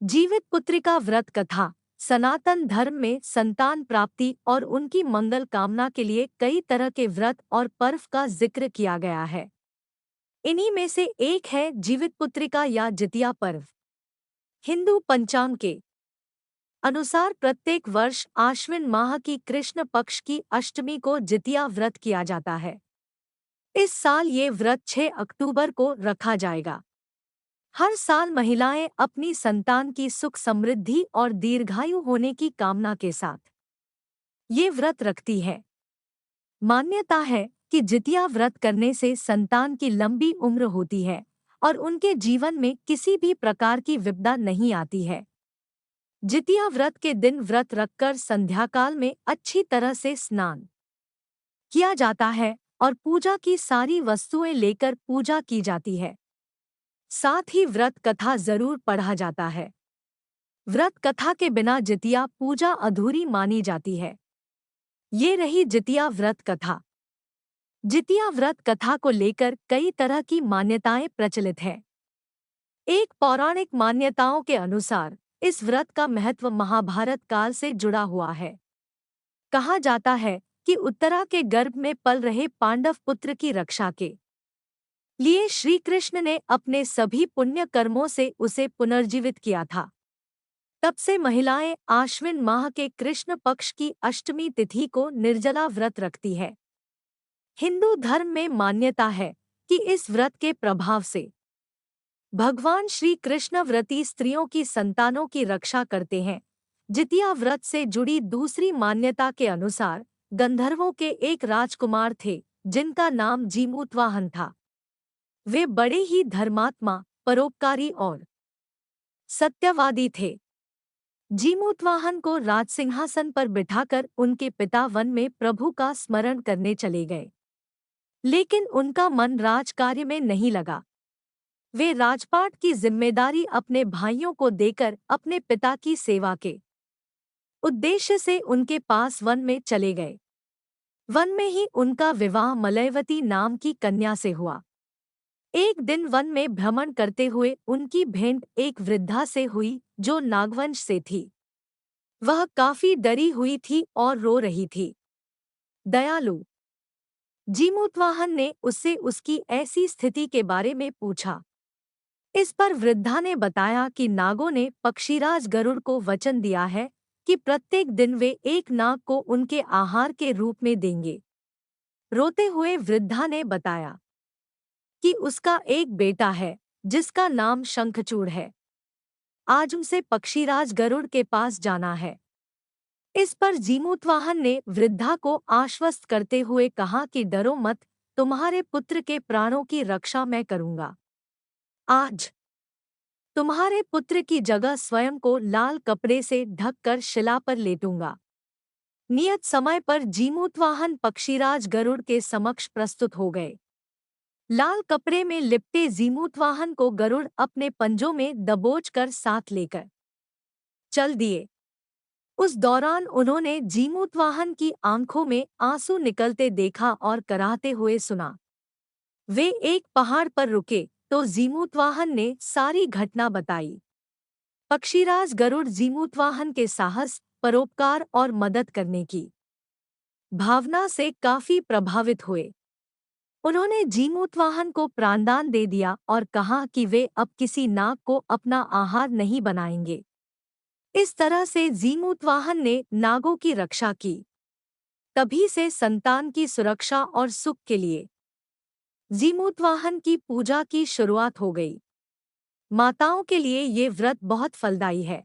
जीवित पुत्रिका व्रत कथा। सनातन धर्म में संतान प्राप्ति और उनकी मंगल कामना के लिए कई तरह के व्रत और पर्व का जिक्र किया गया है। इन्हीं में से एक है जीवित पुत्रिका या जितिया पर्व। हिंदू पंचांग के अनुसार प्रत्येक वर्ष आश्विन माह की कृष्ण पक्ष की अष्टमी को जितिया व्रत किया जाता है। इस साल ये व्रत 6 अक्टूबर को रखा जाएगा। हर साल महिलाएं अपनी संतान की सुख समृद्धि और दीर्घायु होने की कामना के साथ ये व्रत रखती है। मान्यता है कि जितिया व्रत करने से संतान की लंबी उम्र होती है और उनके जीवन में किसी भी प्रकार की विपदा नहीं आती है। जितिया व्रत के दिन व्रत रखकर संध्याकाल में अच्छी तरह से स्नान किया जाता है और पूजा की सारी वस्तुएं लेकर पूजा की जाती है। साथ ही व्रत कथा जरूर पढ़ा जाता है। व्रत कथा के बिना जितिया पूजा अधूरी मानी जाती है। ये रही जितिया व्रत कथा। जितिया व्रत कथा को लेकर कई तरह की मान्यताएं प्रचलित हैं। एक पौराणिक मान्यताओं के अनुसार इस व्रत का महत्व महाभारत काल से जुड़ा हुआ है। कहा जाता है कि उत्तरा के गर्भ में पल रहे पांडव पुत्र की रक्षा के लिए श्री कृष्ण ने अपने सभी पुण्य कर्मों से उसे पुनर्जीवित किया था। तब से महिलाएं आश्विन माह के कृष्ण पक्ष की अष्टमी तिथि को निर्जला व्रत रखती है। हिंदू धर्म में मान्यता है कि इस व्रत के प्रभाव से भगवान श्री कृष्ण व्रती स्त्रियों की संतानों की रक्षा करते हैं। जितिया व्रत से जुड़ी दूसरी मान्यता के अनुसार गंधर्वों के एक राजकुमार थे जिनका नाम जीमूतवाहन था। वे बड़े ही धर्मात्मा, परोपकारी और सत्यवादी थे। जीमूतवाहन को राजसिंहासन पर बिठाकर उनके पिता वन में प्रभु का स्मरण करने चले गए, लेकिन उनका मन राजकार्य में नहीं लगा। वे राजपाट की जिम्मेदारी अपने भाइयों को देकर अपने पिता की सेवा के उद्देश्य से उनके पास वन में चले गए। वन में ही उनका विवाह मलयवती नाम की कन्या से हुआ। एक दिन वन में भ्रमण करते हुए उनकी भेंट एक वृद्धा से हुई जो नागवंश से थी। वह काफी डरी हुई थी और रो रही थी। दयालु जीमूतवाहन ने उससे उसकी ऐसी स्थिति के बारे में पूछा। इस पर वृद्धा ने बताया कि नागों ने पक्षीराज गरुड़ को वचन दिया है कि प्रत्येक दिन वे एक नाग को उनके आहार के रूप में देंगे। रोते हुए वृद्धा ने बताया कि उसका एक बेटा है जिसका नाम शंखचूड़ है। आज उसे पक्षीराज गरुड़ के पास जाना है। इस पर जीमूतवाहन ने वृद्धा को आश्वस्त करते हुए कहा कि डरो मत, तुम्हारे पुत्र के प्राणों की रक्षा मैं करूंगा। आज तुम्हारे पुत्र की जगह स्वयं को लाल कपड़े से ढककर शिला पर लेटूंगा। नियत समय पर जीमूतवाहन पक्षीराज गरुड़ के समक्ष प्रस्तुत हो गए। लाल कपड़े में लिपटे जीमूतवाहन को गरुड़ अपने पंजों में दबोचकर साथ लेकर चल दिए। उस दौरान उन्होंने जीमूतवाहन की आंखों में आंसू निकलते देखा और कराहते हुए सुना। वे एक पहाड़ पर रुके तो जीमूतवाहन ने सारी घटना बताई। पक्षीराज गरुड़ जीमूतवाहन के साहस, परोपकार और मदद करने की भावना से काफी प्रभावित हुए। उन्होंने जीमूतवाहन को प्राणदान दे दिया और कहा कि वे अब किसी नाग को अपना आहार नहीं बनाएंगे। इस तरह से जीमूतवाहन ने नागों की रक्षा की। तभी से संतान की सुरक्षा और सुख के लिए जीमूतवाहन की पूजा की शुरुआत हो गई। माताओं के लिए ये व्रत बहुत फलदायी है।